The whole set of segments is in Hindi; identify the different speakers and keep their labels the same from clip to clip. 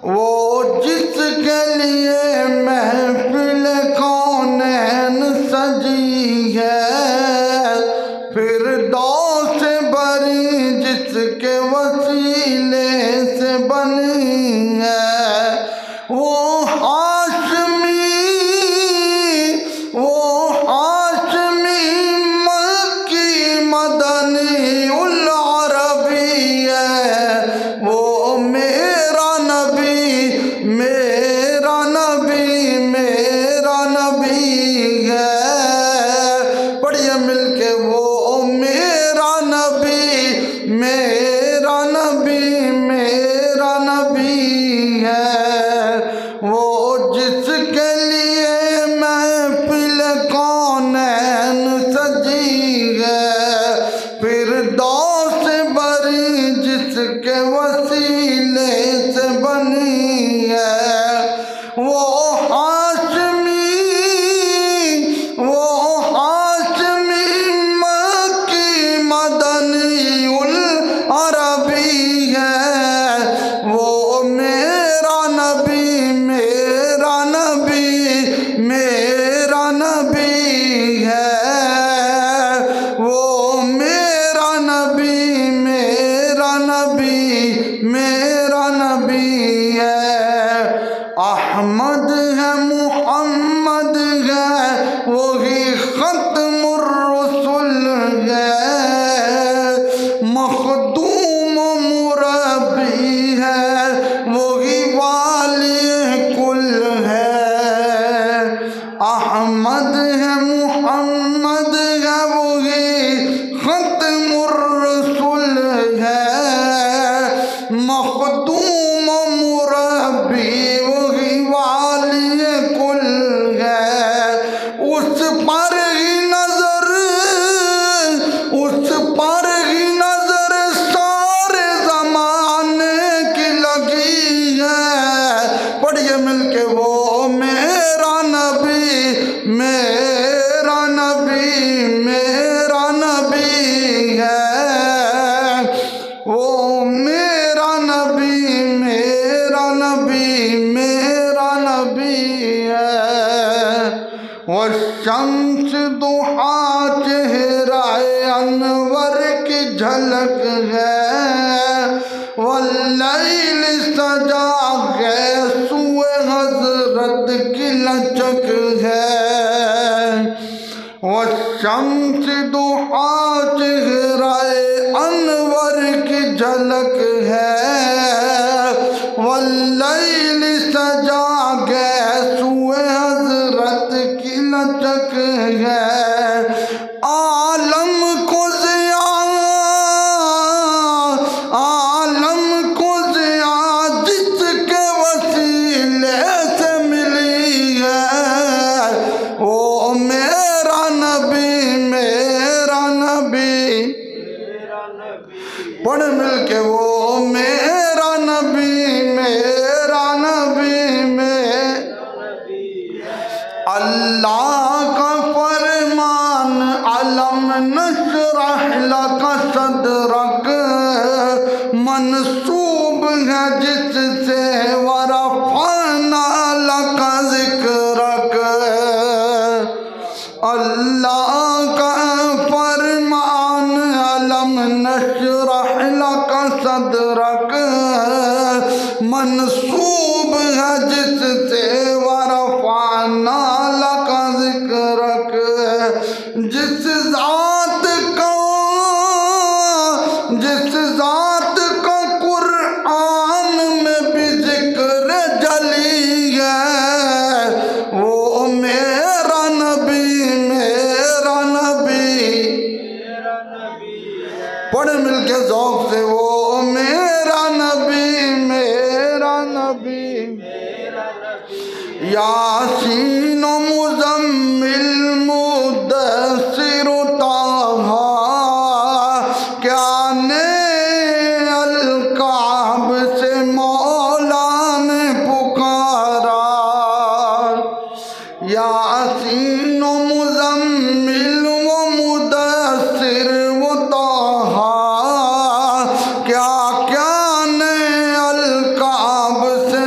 Speaker 1: वो जिसके लिए महफिल कौनैन सजी है, फिरदौस बरी जिसके वसीले से बनी है। वो हाशमी मक्की मदनी उल अरबी है। वो मेरा नबी मेरा नबी मेरा नबी है। पढ़िए मिलके वो मेरा नबी मेरा नबी मेरा नबी है। वो जिसके लिए महफिल कौनैन सजी है, फिरदौस बरी जिसके वसीले से बनी है। वो हाशमी मक्की मदनी उल अरबी है। वो मेरा नबी मेरा नबी मेरा नबी है। वो मेरा नबी मेरा नबी मेरा नबी है। अहमद है मुहम्मद है वही खत्मुर रसूल है। मखदूम मुरब्बी है वही वाली कुल है। अहमद है मुहम्मद है वही खत्मुर रसूल है। मखदूम मुरब्बी वही वाली कुल है। उस पर ही नजर सारे जमाने की लगी है। पढ़िए मिलके वो मेरा नबी मेरा नबी मेरा नबी है। वो मेरा नबी मेरा नबी मेरा नबी है। वो शम्स दुहा चेहराए अनवर की झलक है। वल्लैल सजा के सुए हजरत की लचक है। वो शम्स दुहा चेहराए अनवर की झलक है। वल्लैल सजा के सुए हजरत की लचक है। आलम को ज़िया जिसके वसीले से मिली है। वो मेरा नबी मेरा नबी पढ़ मिलके वो मेरा नबी मेरा नबी अल्लाह का फरमान अलम नशरह लका सदरक मंसूब है जिससे वरफ़अना लका ज़िक्रक। अल्लाह का फरमान अलम नशरह लका सदरक मंसूब है जिससे वरफ़अना लका ज़िक्रक। जिस ज़ात का कुरान में भी ज़िक्र जली है। वो मेरा नबी मेरा नबी पढ़ मिलके ज़ौक़ से वो मेरा नबी मेरा नबी। यासीन मुज़म्मिल मुद्दस्सिर ताहा क्या ने अलकाब से मौला ने पुकारा। यासीन मुज़म्मिल व मुद्दस्सिर व ताहा क्या क्या ने अलकाब से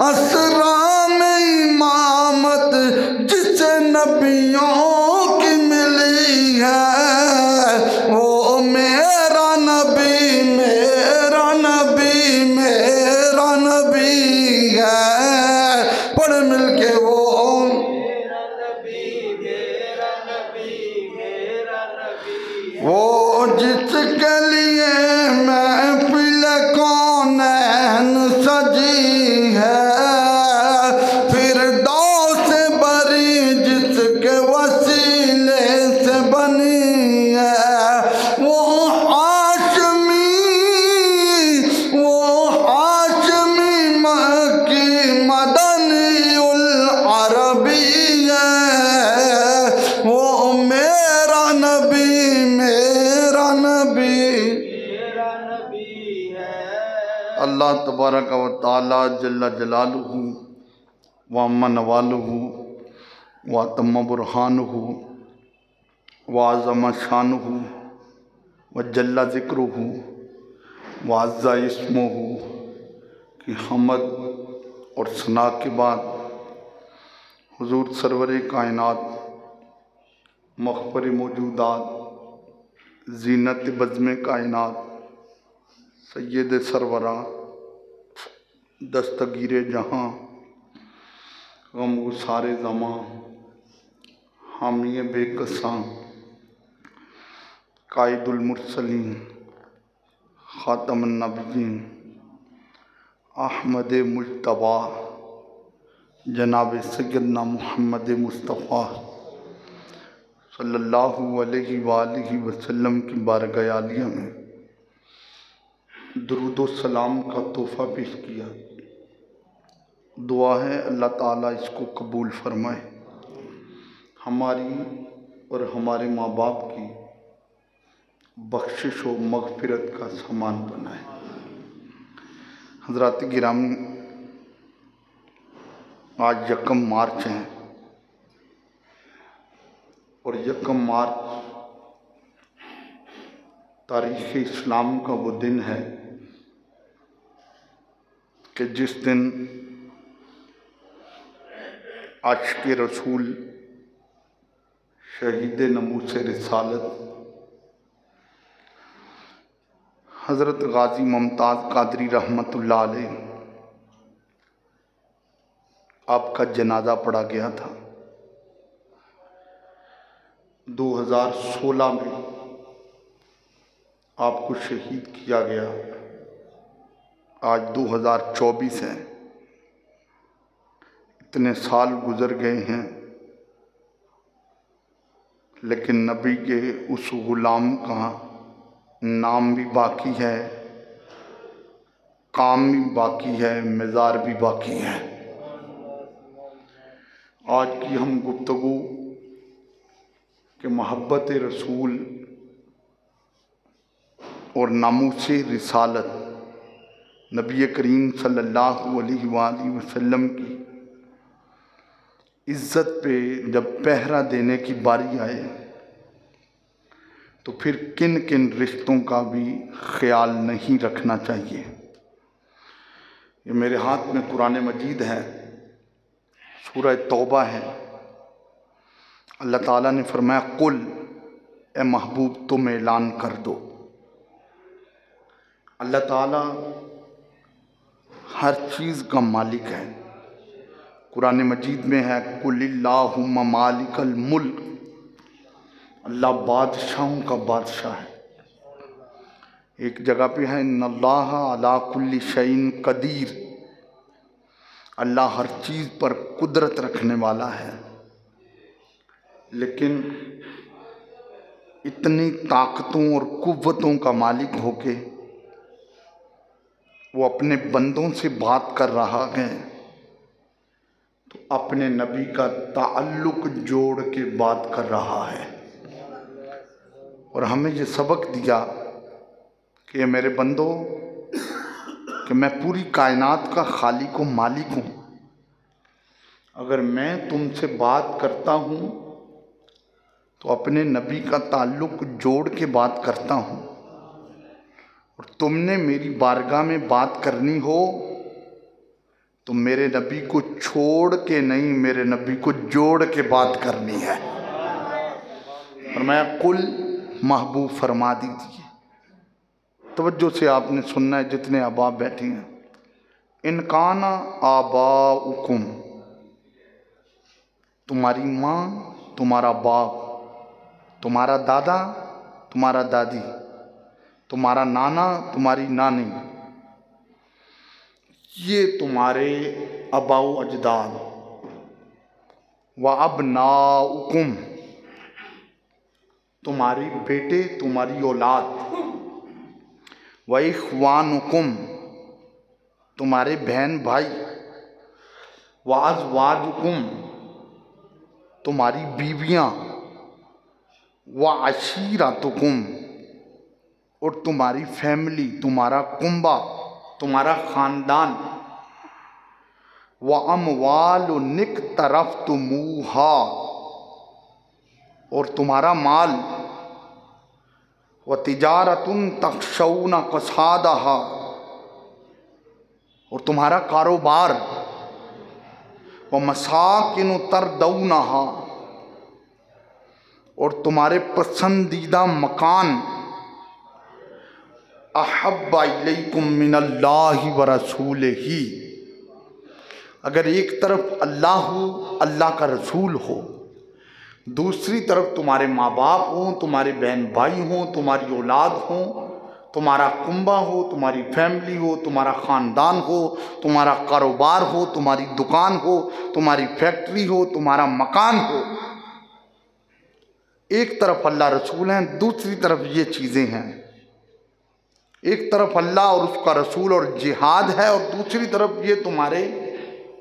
Speaker 1: असरा में इमामत जिसे नबियों की मिली है, वो मेरा नबी मेरा नबी मेरा नबी है। पढ़ मिलके वो मेरा नबी मेरा नबी मेरा नबी, वो जिसके लिए महफिल कौनैन सजी है, फिरदौस बरी जिसके वसीले से बनी है, वो हाशमी मक्की मदनी उल अरबी है, वो मेरा नबी मेरा नबी है। अल्लाह तबारक व तआला जल्ला जलालुहु व अम्मा नवालुहु व तम्मा बुरहानुहु व अज़्ज़म शानुहु व जल्ला ज़िक्रुहु व अज़्ज़ा इस्मुहु की हमद और सना के बाद हुज़ूर सरवरे कायनात मख़फ़र मौजूदात ज़ीनत बज़्म कायनात सैयद सरवरा दस्तगीर जहाँ गम गुसारे ज़मां हामी बेकसां कायदुल मुरसलीन ख़ातमुन नबिय्यीन अहमद मुज्तबा जनाब सैयदना मुहम्मद मुस्तफ़ा सल्लल्लाहु अलैहि वालिहि वसल्लम की बारगाह आलिया में दुरूद व सलाम का तोहफ़ा पेश किया। दुआ है अल्लाह ताला इसको कबूल फरमाए, हमारी और हमारे माँ बाप की बख्शिश व मग़फ़िरत का सामान बनाए। हज़रात गिरामी, आज 1 मार्च है और 1 मार्च तारीख़ इस्लाम का वो दिन है कि जिस दिन आशिक़ रसूल शहीद नमूस रिसालत हज़रत गाज़ी मुमताज़ क़ादरी रहमतुल्लाह अलैह आपका जनाजा पढ़ा गया था। 2016 में आपको शहीद किया गया। आज 2024 है, इतने साल गुज़र गए हैं, लेकिन नबी के उस ग़ुलाम का नाम भी बाकी है, काम भी बाकी है, मज़ार भी बाकी है। आज की हम गुफ्तगू कि मोहब्बत रसूल और नामूस रिसालत नबी करीम सल्लल्लाहु अलैहि वसल्लम की इज़्ज़त पे जब पहरा देने की बारी आए तो फिर किन किन रिश्तों का भी ख्याल नहीं रखना चाहिए। ये मेरे हाथ में कुरान मजीद है, सूरह तौबा है। अल्लाह ताला ने फरमाया, कुल ए महबूब तुम ऐलान कर दो। अल्लाह ताला हर चीज़ का मालिक है। कुरान मजीद में है, कुलिल्लाहुम्मा मालिकल मुल्क, अल्लाह बादशाहों का बादशाह है। एक जगह पे है, इन्नल्लाह अला कुल्ली शैइन कदीर, अल्लाह हर चीज़ पर कुदरत रखने वाला है। लेकिन इतनी ताकतों और कुव्वतों का मालिक होके वो अपने बंदों से बात कर रहा है तो अपने नबी का ताल्लुक जोड़ के बात कर रहा है। और हमें ये सबक दिया कि मेरे बंदों, कि मैं पूरी कायनात का खालिक व मालिक हूँ। अगर मैं तुमसे बात करता हूँ तो अपने नबी का ताल्लुक जोड़ के बात करता हूँ, और तुमने मेरी बारगाह में बात करनी हो तो मेरे नबी को छोड़ के नहीं, मेरे नबी को जोड़ के बात करनी है। और मैं कुल महबूब फरमा दीजिए, तवज्जो से आपने सुनना है जितने अबाब बैठे हैं। इनकाना आबाउकुम, तुम्हारी माँ, तुम्हारा बाप, तुम्हारा दादा, तुम्हारा दादी, तुम्हारा नाना, तुम्हारी नानी, ये तुम्हारे अबाउ अजदाद। व अबनाउकुम, तुम्हारी बेटे, तुम्हारी औलाद। व इख्वानुकुम, तुम्हारे बहन भाई। व अज़वाजुकुम, तुम्हारी बीवियाँ। व अशीरतुकुम, और तुम्हारी फैमिली, तुम्हारा कुंबा, तुम्हारा ख़ानदान। व अमवाल निक़तरफ़्तुमूहा, और तुम्हारा माल। व तिजारतुन तख़शौना कसादहा, और तुम्हारा कारोबार। व मसाकिन तरदौनहा, और तुम्हारे पसंदीदा मकान। अहब्बा इलैकुम मिनल्लाहि व रसूलिही, अगर एक तरफ अल्लाह हो, अल्लाह का रसूल हो, दूसरी तरफ तुम्हारे माँ बाप हों, तुम्हारे बहन भाई हों, तुम्हारी औलाद हों, तुम्हारा कुंबा हो, तुम्हारी फैमिली हो, तुम्हारा ख़ानदान हो, तुम्हारा कारोबार हो, तुम्हारी दुकान हो, तुम्हारी फैक्ट्री हो, तुम्हारा मकान हो। एक तरफ अल्लाह रसूल हैं, दूसरी तरफ ये चीज़ें हैं। एक तरफ अल्लाह और उसका रसूल और जिहाद है, और दूसरी तरफ ये तुम्हारे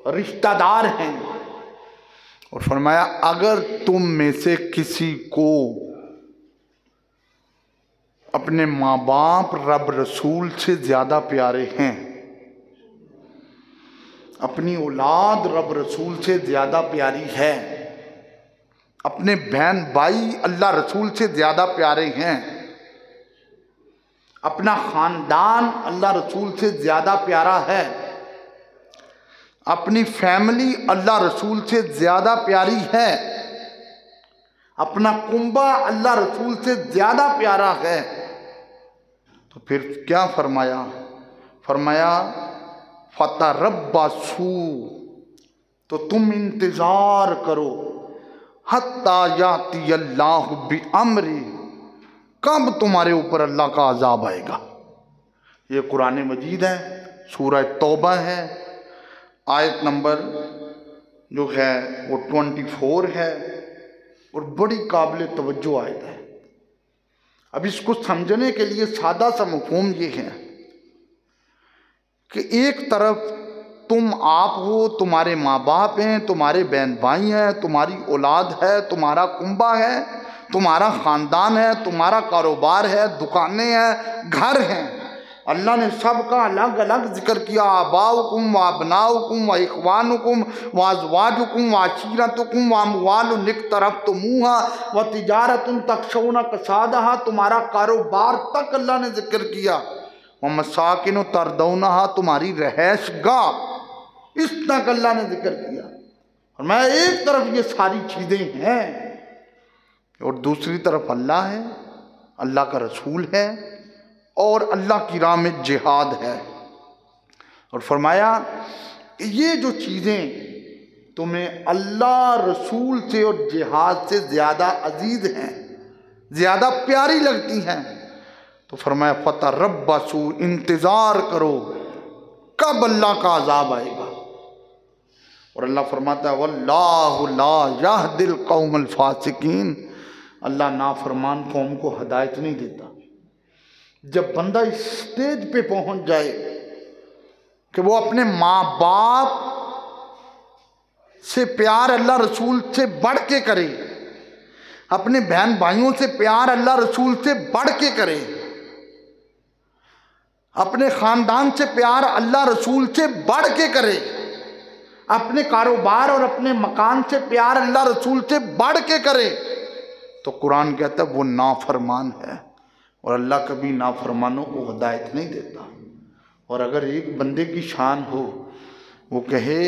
Speaker 1: रिश्तेदार हैं। और फरमाया अगर तुम में से किसी को अपने माँ बाप रब रसूल से ज़्यादा प्यारे हैं, अपनी औलाद रब रसूल से ज़्यादा प्यारी है, अपने बहन भाई अल्लाह रसूल से ज़्यादा प्यारे हैं, अपना ख़ानदान अल्लाह रसूल से ज़्यादा प्यारा है, अपनी फैमिली अल्लाह रसूल से ज़्यादा प्यारी है, अपना कुंबा अल्लाह रसूल से ज़्यादा प्यारा है, तो फिर क्या फरमाया? फरमाया फतरब्बसू, तो तुम इंतज़ार करो, हत्ता याती अल्लाहु बिअम्री, कब तुम्हारे ऊपर अल्लाह का अजाब आएगा। ये कुरान मजीद है, सूरह तौबा है, आयत नंबर जो है वो 24 है, और बड़ी काबिल तवज्जो आयत है। अब इसको समझने के लिए सादा सा मफ़हूम ये है कि एक तरफ तुम आप हो, तुम्हारे माँ बाप हैं, तुम्हारे बहन भाई हैं, तुम्हारी औलाद है, तुम्हारा कुंबा है, तुम्हारा ख़ानदान है, तुम्हारा कारोबार है, दुकानें हैं, घर हैं। अल्लाह ने सबका अलग अलग जिक्र किया। आबाउकुम व अबनाउकुम व इख्वानुकुम व अज़वाजुकुम व अशीरतुकुम व अमवालुन इक़तरफ़्तुमूहा व तिजारतुन तख़शौना कसादहा, तुम्हारा कारोबार तक अल्लाह ने जिक्र किया। व मसाकिन तरदौनहा, तुम्हारी रहैशगाह, इस तक अल्लाह ने जिक्र किया। और मैं एक तरफ ये सारी चीज़ें हैं और दूसरी तरफ अल्लाह है, अल्लाह का रसूल है और अल्लाह की राह में जिहाद है। और फरमाया ये जो चीज़ें तुम्हें अल्लाह रसूल से और जिहाद से ज़्यादा अजीज़ हैं, ज़्यादा प्यारी लगती हैं, तो फरमाया फतरब्बसू, इंतज़ार करो कब अल्लाह का अजाब आएगा। और अल्लाह फरमाता है वल्लाहु ला यहदिल कौमल फासिकीन, अल्लाह नाफरमान कौम को हदायत नहीं देता। जब बंदा इस स्टेज पे पहुंच जाए कि वो अपने माँ बाप से प्यार अल्लाह रसूल से बढ़ के करे, अपने बहन भाइयों से प्यार अल्लाह रसूल से बढ़ के करे, अपने ख़ानदान से प्यार अल्लाह रसूल से बढ़ के करे, अपने कारोबार और अपने मकान से प्यार अल्लाह रसूल से बढ़ के करे, तो कुरान कहता है वो नाफरमान है। और अल्लाह कभी नाफरमानों को हिदायत नहीं देता। और अगर एक बंदे की शान हो वो कहे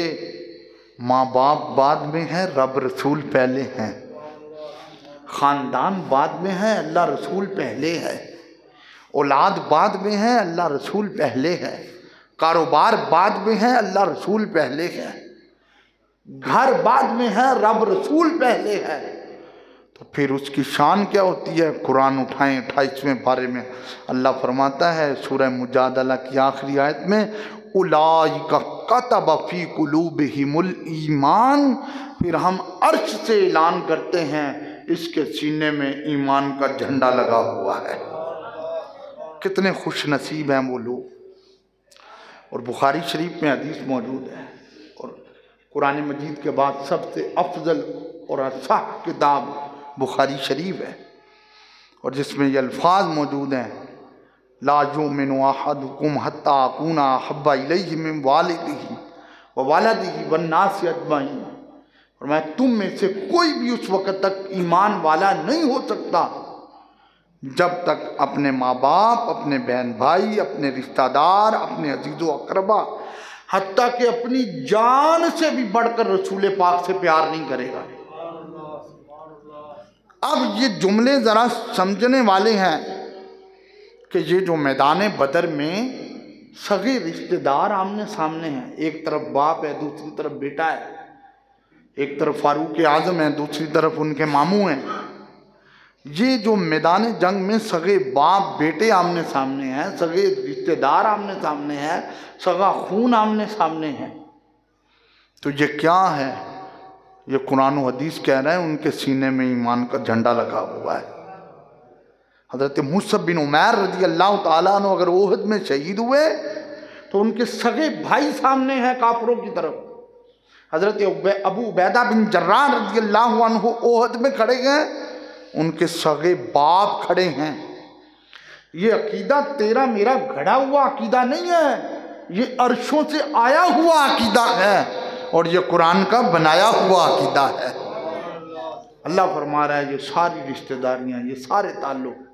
Speaker 1: माँ बाप बाद में है, रब रसूल पहले हैं, ख़ानदान बाद में है, अल्लाह रसूल पहले है, औलाद बाद में है, अल्लाह रसूल पहले है, कारोबार बाद में है, अल्लाह रसूल पहले है, घर बाद में है, रब रसूल पहले है। तो फिर उसकी शान क्या होती है? कुरान उठाएं 28वें पारे में अल्लाह फरमाता है सूरह मुजादला की आखिरी आयत में, उलाइका कतब फी कुलूबिहिमुल ईमान, फिर हम अर्श से ऐलान करते हैं इसके सीने में ईमान का झंडा लगा हुआ है। कितने खुश नसीब हैं वो लोग। और बुखारी शरीफ में हदीस मौजूद है, और कुरान मजीद के बाद सबसे अफजल और अच्छा किताब बुखारी शरीफ है, और जिसमें ये अल्फाज मौजूद हैं, ला युमिनु अहदुकुम हत्ता अकूना अहब्बा इलैहि मिन वालिदिही व वलदिही वन्नासि अजमईन, और मैं तुम में से कोई भी उस वक़्त तक ईमान वाला नहीं हो सकता जब तक अपने माँ बाप, अपने बहन भाई, अपने रिश्तेदार, अपने अजीज़ो अकरबा, हत्ता कि अपनी जान से भी बढ़कर रसूल पाक से प्यार नहीं करेगा। अब ये जुमले ज़रा समझने वाले हैं कि ये जो मैदान बदर में सगे रिश्तेदार आमने सामने हैं, एक तरफ बाप है, दूसरी तरफ बेटा है, एक तरफ फारूक आज़म है, दूसरी तरफ उनके मामू हैं। ये जो मैदान जंग में सगे बाप बेटे आमने सामने हैं, सगे रिश्तेदार आमने सामने हैं, सगा खून आमने सामने है, तो ये क्या है? ये कुरान और हदीस कह रहे हैं उनके सीने में ईमान का झंडा लगा हुआ है। हज़रत मुसअब बिन उमैर रज़ी अल्लाह ताला अन्हु अगर ओहद में शहीद हुए तो उनके सगे भाई सामने हैं काफिरों की तरफ। हज़रत अबू उबैदा बिन जर्राह रज़ी अल्लाह अन्हु ओहद में खड़े हैं, उनके सगे बाप खड़े हैं। ये अकीदा तेरा मेरा घड़ा हुआ अकीदा नहीं है, ये अर्शों से आया हुआ अकीदा है, और ये कुरान का बनाया हुआ अकीदा है। अल्लाह फरमा रहा है ये सारी रिश्तेदारियाँ, ये सारे ताल्लुक़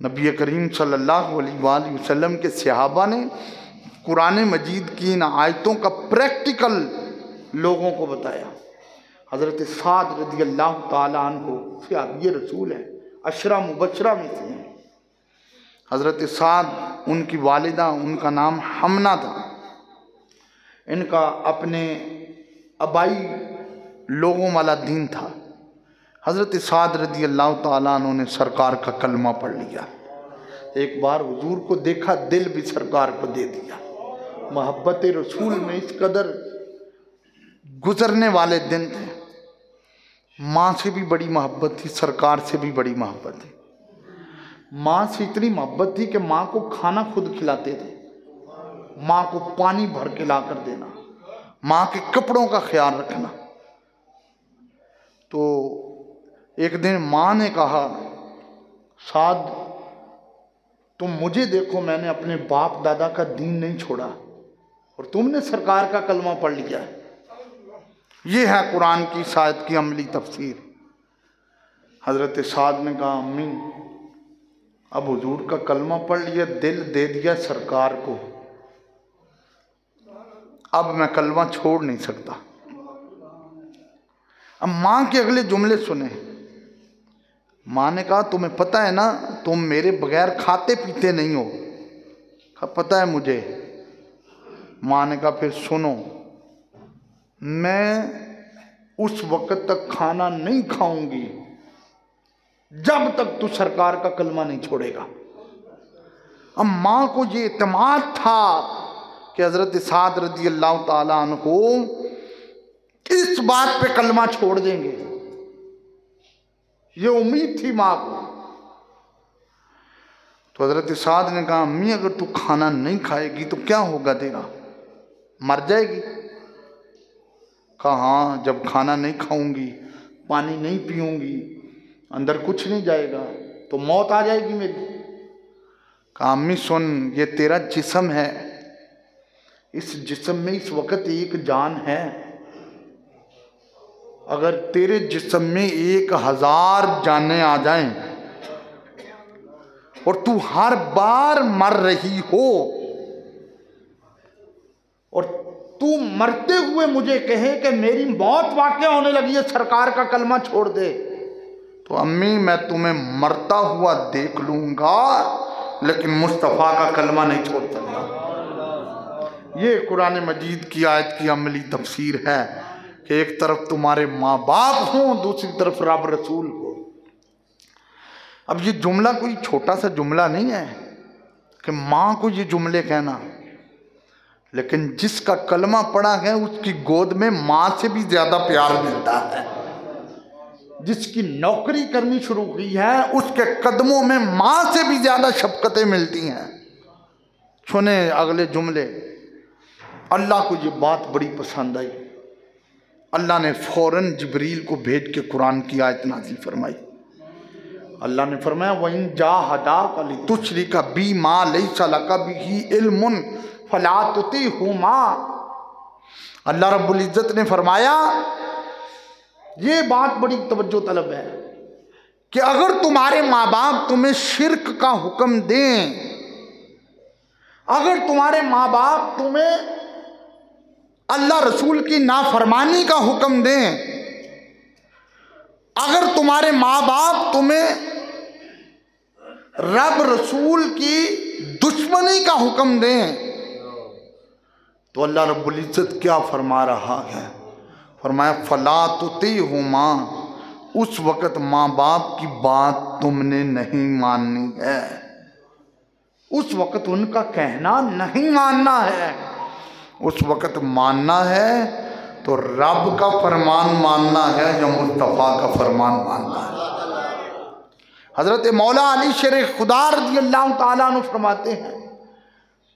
Speaker 1: नबी करीम सल्लल्लाहु अलैहि वसल्लम के सहाबा ने कुरान मजीद की इन आयतों का प्रैक्टिकल लोगों को बताया। हज़रत साद रज़ी अल्लाह ताला अन्हु सहाबी रसूल है, अशरा मुबशरा में से हैं। हज़रत साद उनकी वालिदा, उनका नाम हमना था। इनका अपने अबाई लोगों वाला दीन था। हज़रत साद रज़ी अल्लाह ताला अन्हु ने सरकार का कलमा पढ़ लिया। एक बार हुजूर को देखा, दिल भी सरकार को दे दिया। मोहब्बत रसूल में इस कदर गुजरने वाले दिन थे। माँ से भी बड़ी मोहब्बत थी, सरकार से भी बड़ी मोहब्बत थी। माँ से इतनी मोहब्बत थी कि माँ को खाना खुद खिलाते थे, माँ को पानी भर के ला कर देना, माँ के कपड़ों का ख्याल रखना। तो एक दिन माँ ने कहा, साद तुम मुझे देखो, मैंने अपने बाप दादा का दीन नहीं छोड़ा और तुमने सरकार का कलमा पढ़ लिया है। ये है कुरान की इस आयत की अमली तफसीर। हज़रत साद ने कहा, अम्मी अब हुजूर का कलमा पढ़ लिया, दिल दे दिया सरकार को, अब मैं कलमा छोड़ नहीं सकता। अब माँ के अगले जुमले सुने। माँ ने कहा, तुम्हें पता है ना तुम मेरे बगैर खाते पीते नहीं हो? कहा पता है मुझे। माँ ने कहा फिर सुनो, मैं उस वक़्त तक खाना नहीं खाऊंगी जब तक तू सरकार का कलमा नहीं छोड़ेगा। अब माँ को ये इत्मीनान था कि हज़रत साद रज़ी अल्लाह ताला अन्हु इस बात पे कलमा छोड़ देंगे, ये उम्मीद थी माँ को। तो हज़रत साद ने कहा, अम्मी अगर तू खाना नहीं खाएगी तो क्या होगा तेरा, मर जाएगी? कहा हाँ, जब खाना नहीं खाऊंगी, पानी नहीं पीऊंगी, अंदर कुछ नहीं जाएगा तो मौत आ जाएगी मेरी। कहा अम्मी सुन, ये तेरा जिस्म है, इस जिस्म में इस वक्त एक जान है, अगर तेरे जिस्म में 1000 जानें आ जाएं और तू हर बार मर रही हो और तू मरते हुए मुझे कहे कि मेरी मौत वाक़या होने लगी है, सरकार का कलमा छोड़ दे, तो अम्मी मैं तुम्हें मरता हुआ देख लूँगा लेकिन मुस्तफ़ा का कलमा नहीं छोड़ सकता। ये कुरान मजीद की आयत की अमली तफसीर है कि एक तरफ तुम्हारे माँ बाप हों, दूसरी तरफ रब रसूल हो। अब ये जुमला कोई छोटा सा जुमला नहीं है कि माँ को ये जुमले कहना, लेकिन जिसका कलमा पड़ा है उसकी गोद में माँ से भी ज़्यादा प्यार मिलता है। जिसकी नौकरी करनी शुरू की है उसके कदमों में माँ से भी ज़्यादा शफ़क़तें मिलती हैं। सुने अगले जुमले। अल्लाह को ये बात बड़ी पसंद आई। अल्लाह ने फ़ौरन जिब्रील को भेज के कुरान की आयत नाज़िल फरमाई। अल्लाह ने फरमाया वइन जाहदाका लितुश्रिका बी मा लैसा लका बिही इल्मुन फला तुतिहुमा। अल्लाह रब्बुल इज़्ज़त ने फरमाया, ये बात बड़ी तवज्जो तलब है कि अगर तुम्हारे माँ बाप तुम्हें शिर्क का हुक्म दें, अगर तुम्हारे माँ बाप तुम्हें अल्लाह रसूल की नाफरमानी का हुक्म दें, अगर तुम्हारे माँ बाप तुम्हें रब रसूल की दुश्मनी का हुक्म दें, तो अल्लाह रब्बुल इज़्ज़त क्या फरमा रहा है? फरमाया फला तुतिहुमा, उस वक़्त माँ बाप की बात तुमने नहीं माननी है, उस वक़्त उनका कहना नहीं मानना है। उस वक़्त मानना है तो रब का फरमान मानना है या मुस्तफ़ा का फरमान मानना है। हज़रत मौला अली शेर खुदा रज़ियल्लाहु ताला अन्हु फरमाते हैं,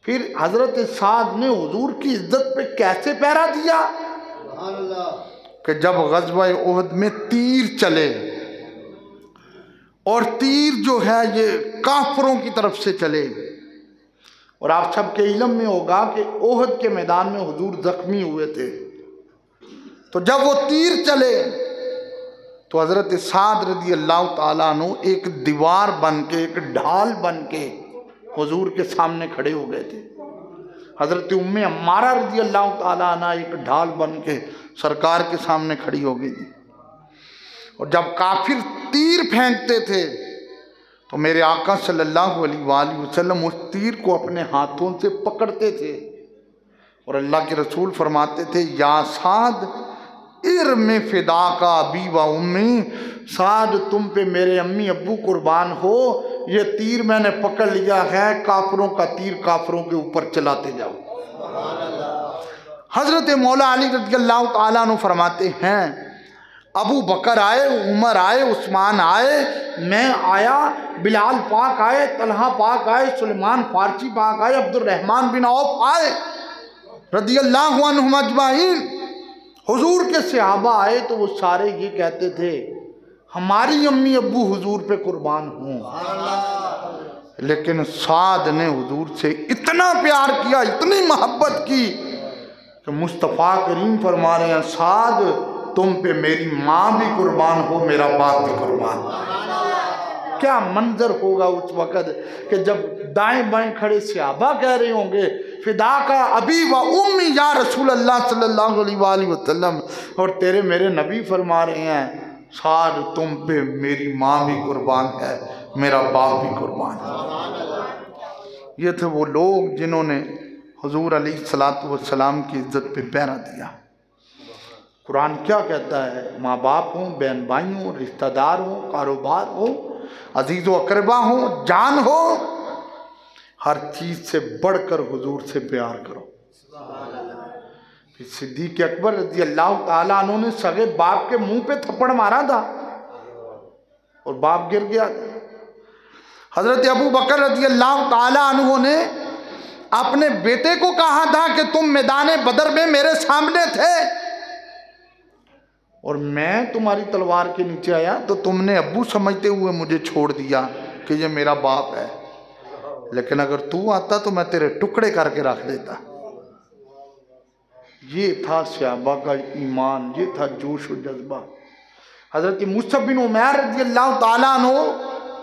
Speaker 1: फिर हज़रत साद ने हुजूर की इज्जत पे कैसे पहरा दिया कि जब ग़ज़वा उहद में तीर चले, और तीर जो है ये काफिरों की तरफ से चले, और आप सबके इल्म में होगा कि उहद के मैदान में हुजूर ज़ख्मी हुए थे, तो जब वो तीर चले तो हज़रत साद रज़ी अल्लाह ताला अन्हु एक दीवार बन के, एक ढाल बन के हुजूर के सामने खड़े हो गए थे। हज़रत उम्मे अम्मारा रज़ी अल्लाह ताला अन्हा एक ढाल बन के सरकार के सामने खड़ी हो गई थी। और जब काफिर तीर फेंकते थे तो मेरे आका सल्लल्लाहु अलैहि वसल्लम उस तीर को अपने हाथों से पकड़ते थे, और अल्लाह के रसूल फरमाते थे या साद इर्म फिदा का अबी व उम्मी, साद तुम पे मेरे अम्मी अब्बू कुर्बान हो, ये तीर मैंने पकड़ लिया है, काफिरों का तीर काफिरों के ऊपर चलाते जाओ। हज़रत मौला अली रज़ियल्लाहु ताला अन्हु फरमाते हैं अबू बकर आए, उमर आए, उस्मान आए, मैं आया, बिलाल पाक आए, तलहा पाक आए, सुलेमान फारसी पाक आए, अब्दुर्रहमान बिन औफ आए रज़ियल्लाहु अन्हुम अजमाइन। हुजूर के सहाबा आए तो वो सारे ये कहते थे हमारी अम्मी अब्बू हुजूर पे कुर्बान हों। लेकिन साद ने हुजूर से इतना प्यार किया, इतनी मोहब्बत की कि मुस्तफ़ा करीम फरमा रहे हैं साद तुम पे मेरी माँ भी कुर्बान हो, मेरा बाप भी कुर्बान हो। क्या मंजर होगा उस वक़्त कि जब दाएं बाएं खड़े सहाबा कह रहे होंगे फिदा का अबी व उम्मी या रसूल अल्लाह सल्लल्लाहु अलैहि वसल्लम, और तेरे मेरे नबी फरमा रहे हैं साद तुम पे मेरी माँ भी कुर्बान है, मेरा बाप भी कुर्बान है। ये थे वो लोग जिन्होंने हुजूर अलैहिस्सलातु वस्सलाम की इज्जत पे पहरा दिया। कुरान क्या कहता है? माँ बाप हों, बहन भाई हों, रिश्तेदार हों, कारोबार हो, अजीज़ व अकरबा हो, जान हो, हर चीज़ से बढ़कर हुजूर से प्यार करो। सिद्दीक़ अकबर रज़ी अल्लाह ताला अन्हु ने सगे बाप के मुंह पे थप्पड़ मारा था और बाप गिर गया था। हज़रत अबू बकर रज़ी अल्लाह ताला अन्हु ने अपने बेटे को कहा था कि तुम मैदान बदर में मेरे सामने थे और मैं तुम्हारी तलवार के नीचे आया तो तुमने अब्बू समझते हुए मुझे छोड़ दिया कि ये मेरा बाप है, लेकिन अगर तू आता तो मैं तेरे टुकड़े करके रख देता। ये था सहाबा का ईमान, ये था जोश और जज्बा। हज़रत मुसअब बिन उमैर रज़ी अल्लाह ताला अन्हु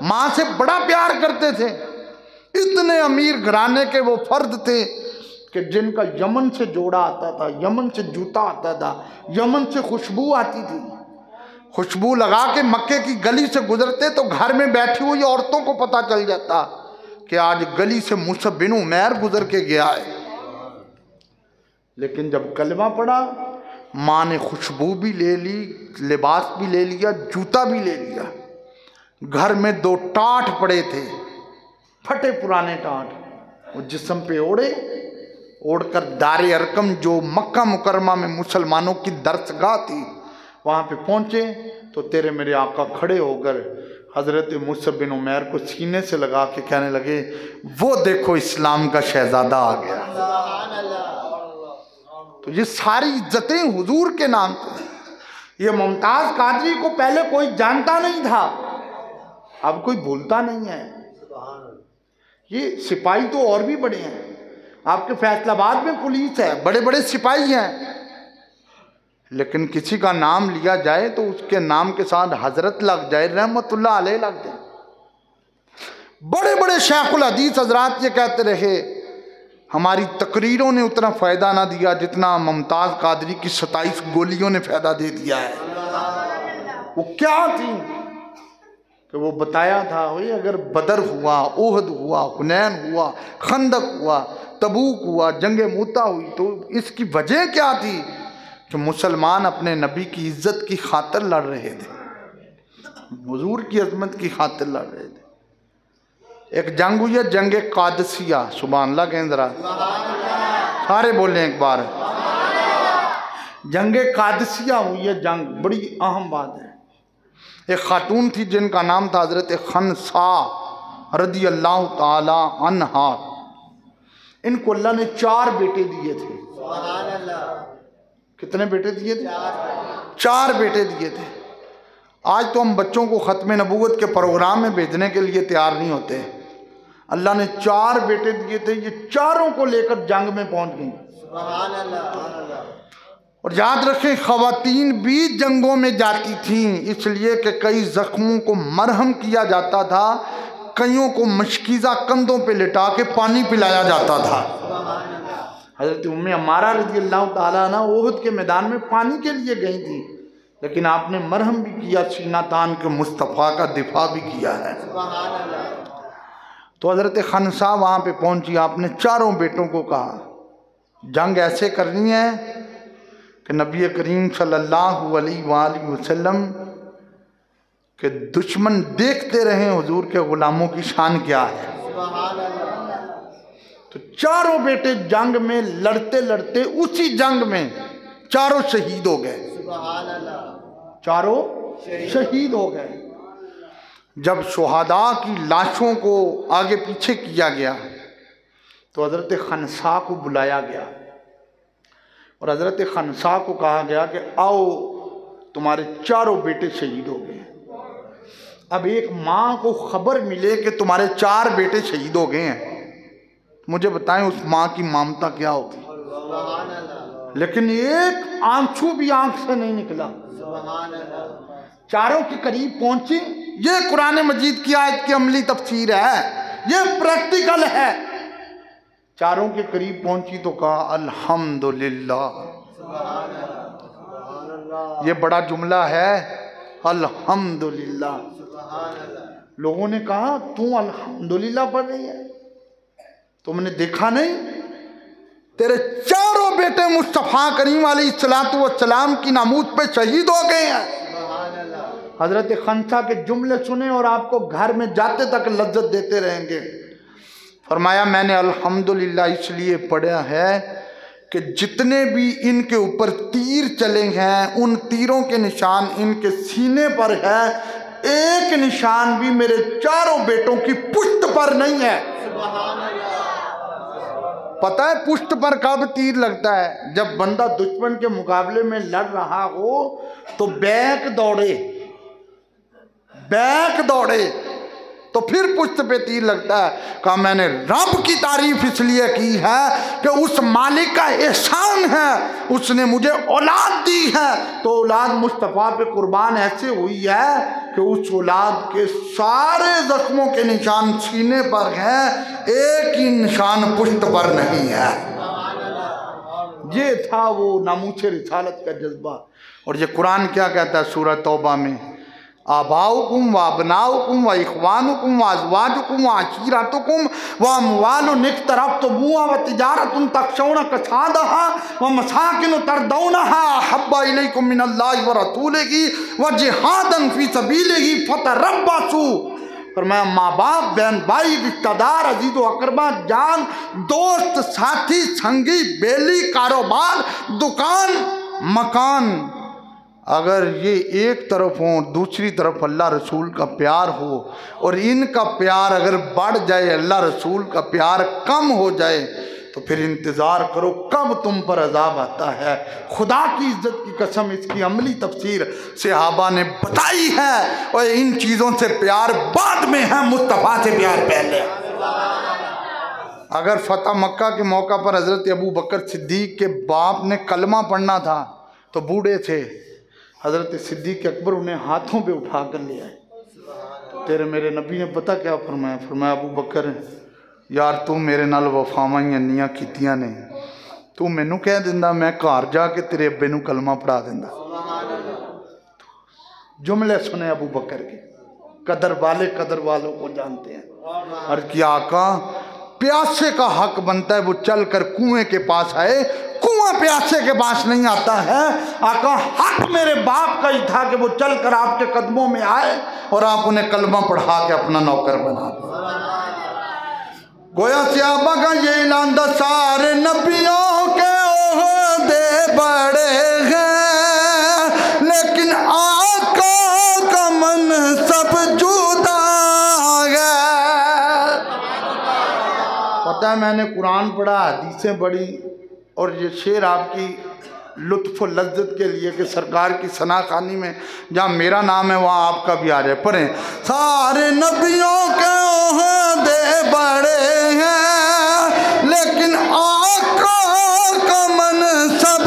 Speaker 1: माँ से बड़ा प्यार करते थे, इतने अमीर घराने के वो फर्द थे कि जिनका यमन से जोड़ा आता था, यमन से जूता आता था, यमन से खुशबू आती थी, खुशबू लगा के मक्के की गली से गुजरते तो घर में बैठी हुई औरतों को पता चल जाता कि आज गली से मुसअब बिन उमैर गुजर के गया है। लेकिन जब कलमा पड़ा, माँ ने खुशबू भी ले ली, लिबास भी ले लिया, जूता भी ले लिया। घर में 2 टाट पड़े थे, फटे पुराने टाट, वो जिस्म पे ओढ़े, ओढ़कर दारे अरकम जो मक्का मुकरमा में मुसलमानों की दरसगाह थी वहाँ पे पहुँचे तो तेरे मेरे आका खड़े होकर हज़रत मुसअब बिन उमैर को सीने से लगा के कहने लगे, वो देखो इस्लाम का शहजादा आ गया। तो ये सारी इज्जतें हुजूर के नाम पे। ये मुमताज़ कादरी को पहले कोई जानता नहीं था, अब कोई भूलता नहीं है। ये सिपाही तो और भी बड़े हैं, आपके फैसलाबाद में पुलिस है, बड़े बड़े सिपाही हैं, लेकिन किसी का नाम लिया जाए तो उसके नाम के साथ हजरत लग जाए, रहमतुल्लाह अलैह लग जाए। बड़े बड़े शेखुल हदीस हजरात ये कहते रहे, हमारी तकरीरों ने उतना फ़ायदा ना दिया जितना मुमताज़ कादरी की 27 गोलियों ने फ़ायदा दे दिया है। वो क्या थी कि वो बताया था, वही अगर बदर हुआ, ओहद हुआ, हुनैन हुआ, खंदक हुआ, तबूक हुआ, जंगे मूता हुई, तो इसकी वजह क्या थी कि मुसलमान अपने नबी की इज्जत की खातिर लड़ रहे थे, हुजूर की अजमत की खातिर लड़ रहे थे। एक जंग हुई है, जंगे कादसिया, सुभान अल्लाह कहें जरा, सारे बोलें एक बार। जंगे कादसिया हुई है जंग, बड़ी अहम बात है। एक खातून थी जिनका नाम था हजरत खनसा रदी अल्लाह ताला अन्हा। इनको अल्लाह ने 4 बेटे दिए थे। कितने बेटे दिए थे? 4 बेटे दिए थे। आज तो हम बच्चों को ख़त्म नबूवत के प्रोग्राम में भेजने के लिए तैयार नहीं होते। अल्लाह ने 4 बेटे दिए थे, ये चारों को लेकर जंग में पहुंच गई। और याद रखें, ख़वातीन भी जंगों में जाती थीं, इसलिए कि कई ज़ख्मों को मरहम किया जाता था, कईयों को मशकीज़ा कंधों पे लिटा के पानी पिलाया जाता था। हज़रत उम्मे अम्मारा रज़ी अल्लाह ताला अन्हा ओहद के मैदान में पानी के लिए गई थी, लेकिन आपने मरहम भी किया, सीना तान के मुस्तफ़ा का दिफा भी किया है। तो हज़रत खनसा वहाँ पे पहुँची, आपने चारों बेटों को कहा जंग ऐसे करनी है कि नबी करीम सल्लल्लाहु अलैहि वसल्लम के दुश्मन देखते रहें हुजूर के ग़ुलामों की शान क्या है। तो चारों बेटे जंग में लड़ते लड़ते उसी जंग में चारों शहीद हो गए, चारों शहीद हो गए। जब शुहदा की लाशों को आगे पीछे किया गया तो हज़रत खनसा को बुलाया गया और हज़रत खनसा को कहा गया कि आओ, तुम्हारे चारों बेटे शहीद हो गए। अब एक माँ को खबर मिले कि तुम्हारे 4 बेटे शहीद हो गए हैं, मुझे बताएं उस माँ की ममता क्या होगी। लेकिन एक आंसू भी आंख से नहीं निकला। चारों के करीब पहुंची। ये कुरान मजीद की आयत की अमली तफसीर है, ये प्रैक्टिकल है। चारों के करीब पहुंची तो कहा अल्हम्दुलिल्लाह। ये बड़ा जुमला है, अल्हम्दुलिल्लाह। लोगों ने कहा तू अल्हम्दुलिल्लाह पढ़ रही है, तुमने देखा नहीं तेरे चारों बेटे मुस्तफ़ा करीम अलैहिस्सलातु वस्सलाम की नामूद पे शहीद हो गए हैं। हजरत खनसा के जुमले सुने और आपको घर में जाते तक लज्जत देते रहेंगे। फरमाया मैंने अल्हम्दुलिल्लाह इसलिए पढ़ा है कि जितने भी इनके ऊपर तीर चले हैं उन तीरों के निशान इनके सीने पर है, एक निशान भी मेरे चारों बेटों की पुश्त पर नहीं है। पता है पुश्त पर कब तीर लगता है? जब बंदा दुश्मन के मुकाबले में लड़ रहा हो तो बैक दौड़े तो फिर पुश्त पे तीर लगता है। कहा मैंने रब की तारीफ इसलिए की है कि उस मालिक का एहसान है, उसने मुझे औलाद दी है, तो औलाद मुस्तफ़ा पे कुर्बान ऐसे हुई है कि उस औलाद के सारे जख्मों के निशान सीने पर हैं, एक ही निशान पुश्त पर नहीं है। ये था वो नामूसे रिसालत का जज्बा। और ये कुरान क्या कहता है सूरह तौबा में, आबाउकुम व अबनाउकुम व इख्वानुकुम व अज़वाजुकुम व अशीरतुकुम व अमवालुन इक़्तरफ़्तमुहा व तिजारतुन तख़शौना कसादहा व मसाकिन तरदौनहा अहब्बा इलैकुम मिनल्लाहि व रसूलिही व जिहादन फ़ी सबीलिही फ़तरब्बसू। फरमाया माँ बाप, बहन भाई, रिश्तेदार, अजीज़ व अकरबा, जान, दोस्त, साथी, संगी, बेली, कारोबार, दुकान, मकान, अगर ये एक तरफ हो, दूसरी तरफ अल्लाह रसूल का प्यार हो, और इनका प्यार अगर बढ़ जाए, अल्लाह रसूल का प्यार कम हो जाए, तो फिर इंतज़ार करो कब तुम पर अजाब आता है। खुदा की इज्जत की कसम, इसकी अमली तफसीर सहाबा ने बताई है। और इन चीज़ों से प्यार बाद में है, मुस्तफ़ा से प्यार पहले। अगर फतह मक्का के मौका पर हज़रत अबू बकर सिद्दीक के बाप ने कलमा पढ़ना था तो बूढ़े थे, हज़रत सिद्दीक अकबर उन्हें हाथों पे उठा कर ले आए। तेरे मेरे नबी ने पता क्या फरमाया? फरमाया अबू बकर यार तू मेरे नाल वफावां इन्नियां कीतियां ने, तू मैनू कह दिंदा मैं घर जाके तेरे अब्बे नू कलमा पढ़ा दिंदा। जुमले सुने अबू बकर के, कदर वालों को जानते हैं। और क्या आका, प्यासे का हक बनता है वो चल कर कुएं के पास आए, कुआं प्यासे के पास नहीं आता है। आका हक मेरे बाप का ही था कि वो चल कर आपके कदमों में आए और आप उन्हें कलमा पढ़ा के अपना नौकर बना दो। गोया सहाबा का ये ऐलान था, सारे नबियों के ओहदे बड़े हैं लेकिन आका का मन सब जुदा है। पता है मैंने कुरान पढ़ा, हदीसें पढ़ी, और ये शेर आपकी लुत्फ व लज्जत के लिए कि सरकार की सनाखानी में जहाँ मेरा नाम है वहाँ आपका भी आ जाए। पढ़ें, सारे नबियों के ओहदे बड़े हैं लेकिन आका का मन सब।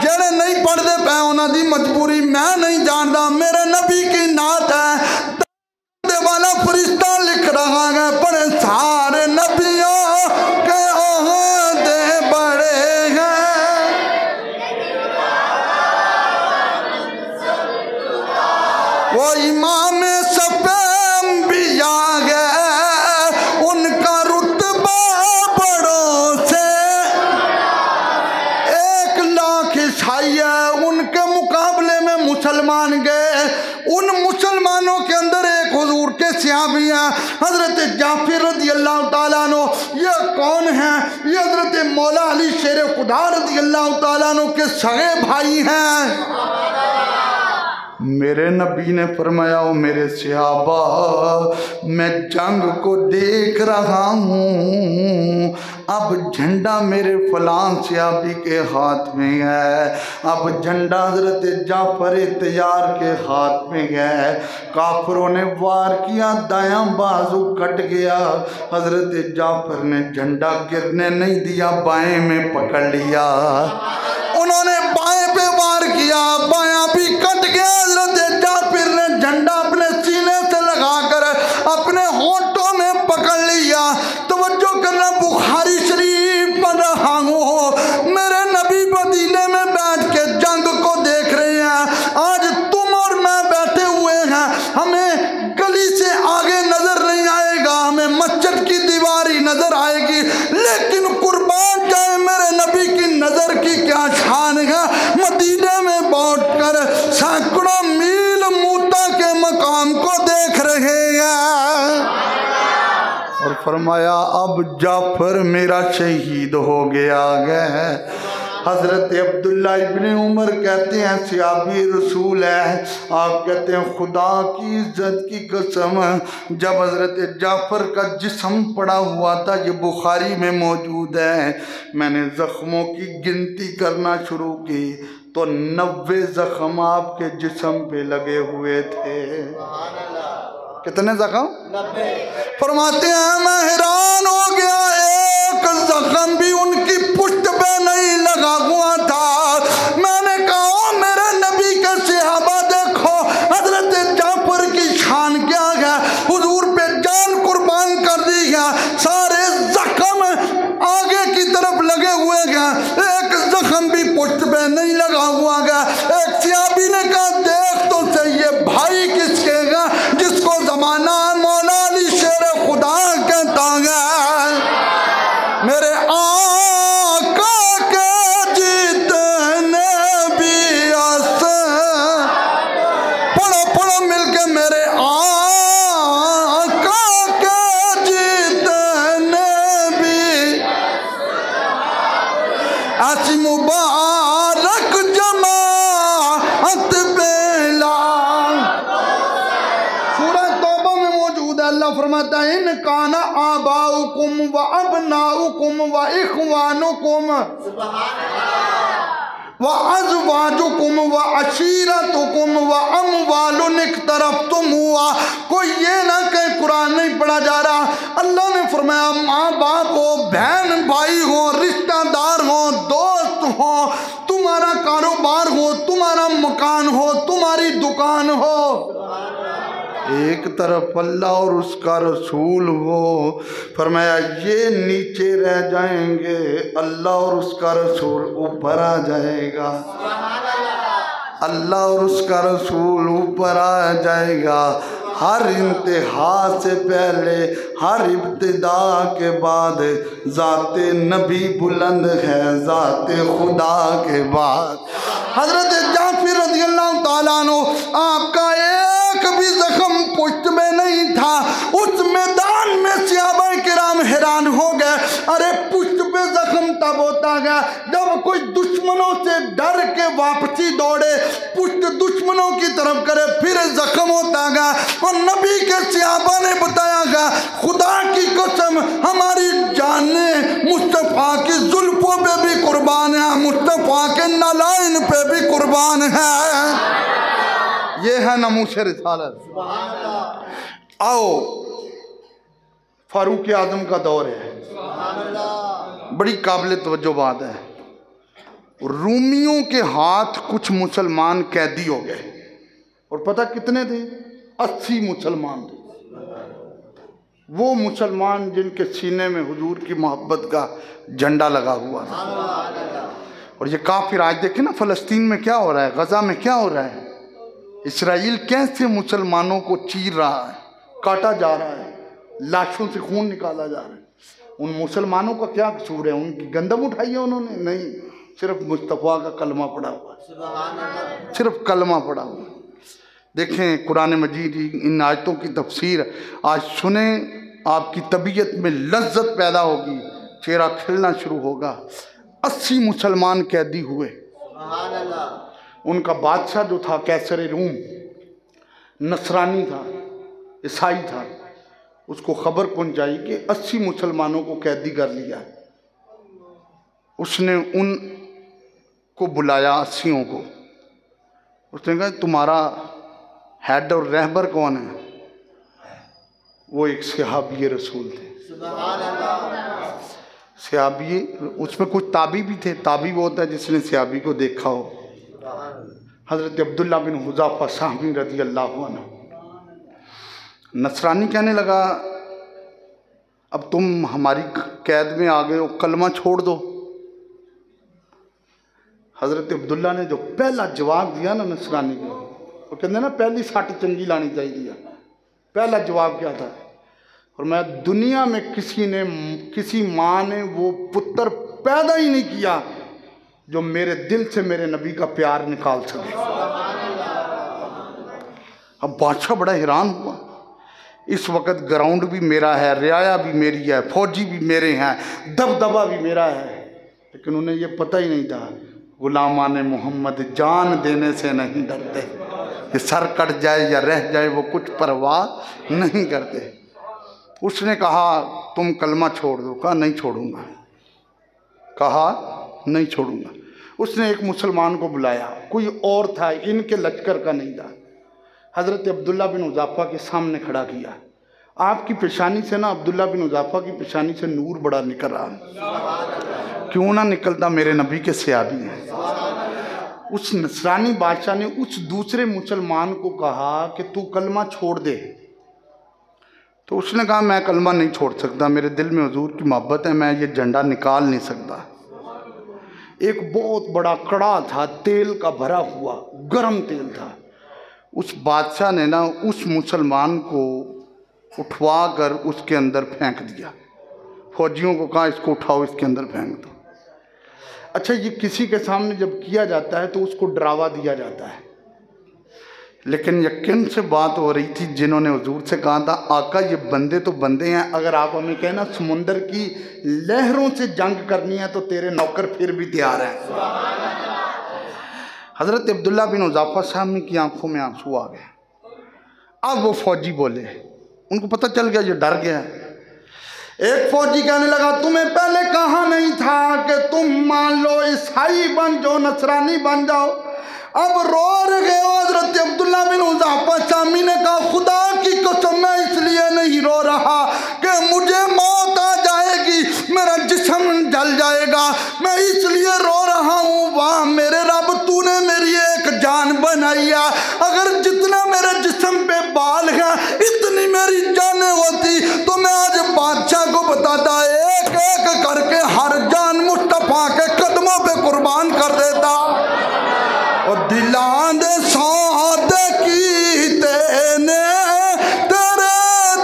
Speaker 1: जेड़े नहीं पढ़ते पे उन्हों की मजबूरी मैं नहीं जानता, मेरे नबी की नात है वाला फरिश्ता लिख रहा है। पढ़े, सारे नबियों के ओहदे बड़े हैं, वो इमाम सबे अंबिया है, उनका रुतबा बड़ों से 1,00,000 ईसाई है, उनके मुकाबले में मुसलमान गए। उन मुसलमानों के अंदर एक हुजूर के सहाबी हैं, हजरत जाफिर रज़ी अल्लाह ताला अन्हु। ये कौन है? ये हजरत मौला अली शेर खुदा रज़ी अल्लाह ताला अन्हु के सगे भाई हैं। मेरे नबी ने फरमाया, ओ मेरे सहाबा, मैं जंग को देख रहा हूँ, अब झंडा मेरे फलां सहाबी के हाथ में है, अब झंडा हजरत जाफर तैयार के हाथ में है। काफिरों ने वार किया, दायां बाजू कट गया, हजरत जाफर ने झंडा गिरने नहीं दिया, बाएं में पकड़ लिया। उन्होंने बाएं पे वार किया, बायां भी कट गया। हजरत जाफिर ने झंडा अपने सीने से लगाकर अपने होंठों में पकड़ लिया। तवज्जो करना, बुखारी शरीफ पढ़ रहा हूँ, मेरे नबी मदीने में बैठ के जंग को देख रहे हैं। आज तुम और मैं बैठे हुए हैं, हमें गली से आगे नजर नहीं आएगा, हमें मस्जिद की दीवार ही नजर आएगी, लेकिन कुर्बान जाए मेरे नबी की नजर की क्या शान है। मदीने में बैठकर सैकड़ों मील मूता के मकाम को देख रहे हैं। और फरमाया अब जाफर मेरा शहीद हो गया है। हज़रत अब्दुल्ला इब्ने उमर कहते हैं सहाबी रसूल है, आप कहते हैं खुदा की इज्जत की कसम, जब हज़रत जाफ़र का जिस्म पड़ा हुआ था, ये बुखारी में मौजूद है, मैंने ज़ख्मों की गिनती करना शुरू की तो 90 ज़ख्म आपके जिस्म पे लगे हुए थे। कितने ज़ख्म? 90। फरमाते हैं मैं हैरान हो गया, एक ज़ख्म भी उनकी पुष्ट पे नहीं लगा हुआ था। मैंने कहा मेरे नबी के सहाबा देखो हजरत जाफर की शान क्या है, हुजूर पे जान कुर्बान कर दी है, सारे ज़ख्म आगे की तरफ लगे जख्म भी पुष्ट पे नहीं लगा हुआ गया। एक सहाबी ने कहा देख तो सही ये भाई किसके गया जिसको जमाना मौला अली शेर खुदा कहता है। मेरे आका के जितने भी आस पढ़ो पढ़ो मिलके मेरे आका के जितने भी ऐसी मुबारक जमात बेला। सूरह तौबा में मौजूद है। अल्लाह फरमाता है इन काना आबाउकुम व अबनाउकुम व इखवानुकुम व अज़वाजुकुम व अशीरतुकुम व अमवालुन इक़्तरफ़्तुमूहा। कोई ये ना कहे कुरान नहीं पढ़ा जा रहा। अल्लाह ने फरमाया माँ बाप हो, बहन भाई हो, रिश्तेदार हो, दोस्त हो, तुम्हारा कारोबार हो, तुम्हारा मकान हो, तुम्हारी दुकान हो, एक तरफ अल्लाह और उसका रसूल हो। फरमाया ये नीचे रह जाएंगे, अल्लाह और उसका रसूल ऊपर आ जाएगा। अल्लाह और उसका रसूल ऊपर आ जाएगा। हर इंतहा से पहले, हर इब्तिदा के बाद ज़ाते नबी बुलंद है, ज़ाते खुदा के बाद। हज़रत जाफिर रज़ियल्लाहु ताला अन्हु आपका एक भी जख्म पुष्ट में नहीं था। उस मैदान में सहाबाए किराम हैरान हो गए। अरे पुष्ट पे जख्म तब होता गया जब कोई दुश्मनों से डर के वापसी दौड़े, पुष्ट दुश्मनों की तरफ करे, फिर जख्म होता गया। और नबी के सहाबा ने बताया गया खुदा की कसम हमारी जानें मुस्तफ़ा की जुल्फों पे भी कुर्बान है, मुस्तफ़ा के नालाइन पे भी कुर्बान है। ये है नमूशे रिसालत। आओ फारूक आजम का दौर है, बड़ी काबिल तवज्जो बात है। रूमियों के हाथ कुछ मुसलमान कैदी हो गए और पता कितने थे? 80 मुसलमान थे। वो मुसलमान जिनके सीने में हुजूर की मोहब्बत का झंडा लगा हुआ था। और ये काफिर आज देखे ना फ़लस्तीन में क्या हो रहा है, गजा में क्या हो रहा है, इसराइल कैसे मुसलमानों को चीर रहा है, काटा जा रहा है, लाशों से खून निकाला जा रहा है। उन मुसलमानों का क्या कसूर है? उनकी गंदम उठाई है उन्होंने? नहीं, सिर्फ मुस्तफ़ा का कलमा पड़ा हुआ, सिर्फ कलमा पड़ा हुआ। देखें कुरान मजीद इन आयतों की तफसीर आज सुने, आपकी तबीयत में लज्जत पैदा होगी, चेहरा खिलना शुरू होगा। 80 मुसलमान कैदी हुए। उनका बादशाह जो था कैसर रूम, नसरानी था, ईसाई था, उसको खबर पहुंचाई कि 80 मुसलमानों को कैदी कर लिया। उसने उन को बुलाया 80 को। उसने कहा तुम्हारा हेड और रहबर कौन है? वो एक सहाबी रसूल थे। सहाबी, उसमें कुछ ताबी भी थे। ताबी वो होता है जिसने सहाबी को देखा हो। हज़रत अब्दुल्ला बिन हुज़ाफ़ा साहबी रज़ी अल्लाहु अन्हु। नसरानी कहने लगा अब तुम हमारी कैद में आ गए हो, कलमा छोड़ दो। हज़रत अब्दुल्ला ने जो पहला जवाब दिया ना नसरानी को, वो कहते ना पहली साटी चंगी लानी चाहिए। पहला जवाब क्या था? और मैं दुनिया में किसी माँ ने वो पुत्र पैदा ही नहीं किया जो मेरे दिल से मेरे नबी का प्यार निकाल सके। अब बादशाह बड़ा हैरान हुआ। इस वक्त ग्राउंड भी मेरा है, रियाया भी मेरी है, फौजी भी मेरे हैं, दबदबा भी मेरा है, लेकिन उन्हें ये पता ही नहीं था गुलामान मोहम्मद जान देने से नहीं डरते। ये सर कट जाए या रह जाए वो कुछ परवाह नहीं करते। उसने कहा तुम कलमा छोड़ दो। कहा नहीं छोड़ूंगा। कहा नहीं छोड़ूंगा। उसने एक मुसलमान को बुलाया, कोई और था, इनके लश्कर का नहीं था। हज़रत अब्दुल्ला बिन हुज़ाफ़ा के सामने खड़ा किया। आपकी पेशानी से ना, अब्दुल्ला बिन हुज़ाफ़ा की पेशानी से नूर बड़ा निकल रहा। क्यों ना निकलता, मेरे नबी के सहाबी हैं। उस नसरानी बादशाह ने उस दूसरे मुसलमान को कहा कि तू कलमा छोड़ दे। तो उसने कहा मैं कलमा नहीं छोड़ सकता, मेरे दिल में हुजूर की मोहब्बत है, मैं ये झंडा निकाल नहीं सकता। एक बहुत बड़ा कड़ा था, तेल का भरा हुआ, गर्म तेल था। उस बादशाह ने ना उस मुसलमान को उठवा कर उसके अंदर फेंक दिया। फौजियों को कहा इसको उठाओ, इसके अंदर फेंक दो। अच्छा, ये किसी के सामने जब किया जाता है तो उसको डरावा दिया जाता है, लेकिन यकीन से बात हो रही थी जिन्होंने हुजूर से कहा था आका ये बंदे तो बंदे हैं, अगर आप हमें कहना समुंदर की लहरों से जंग करनी है तो तेरे नौकर फिर भी तैयार हैं। हज़रत अब्दुल्ला बिन हुज़ाफ़ा साहब की आंखों में आंसू आ गए। अब वो फौजी बोले, उनको पता चल गया ये डर गया। एक फौजी कहने लगा तुम्हें पहले कहा नहीं था कि तुम मान लो ईसाई बन जाओ, नसरानी बन जाओ, अब रो रहे हो। हज़रत अब्दुल्ला बिन हुज़ाफ़ा शामी ने कहा खुदा की कसम मैं इसलिए नहीं रो रहा कि मुझे मौत आ जाएगी, मेरा जिस्म जल जाएगा, मैं इसलिए रो रहा हूँ वाह मेरे रब तूने मेरी एक जान बनाई है, अगर जितना मेरे जिस्म पे बाल है इतनी मेरी जानें होती तो मैं आज बादशाह को बताता, एक एक करके हर जान मुस्तफा के कदमों पे कुर्बान कर देता। और दिलां दे सौद कीते ने तेरे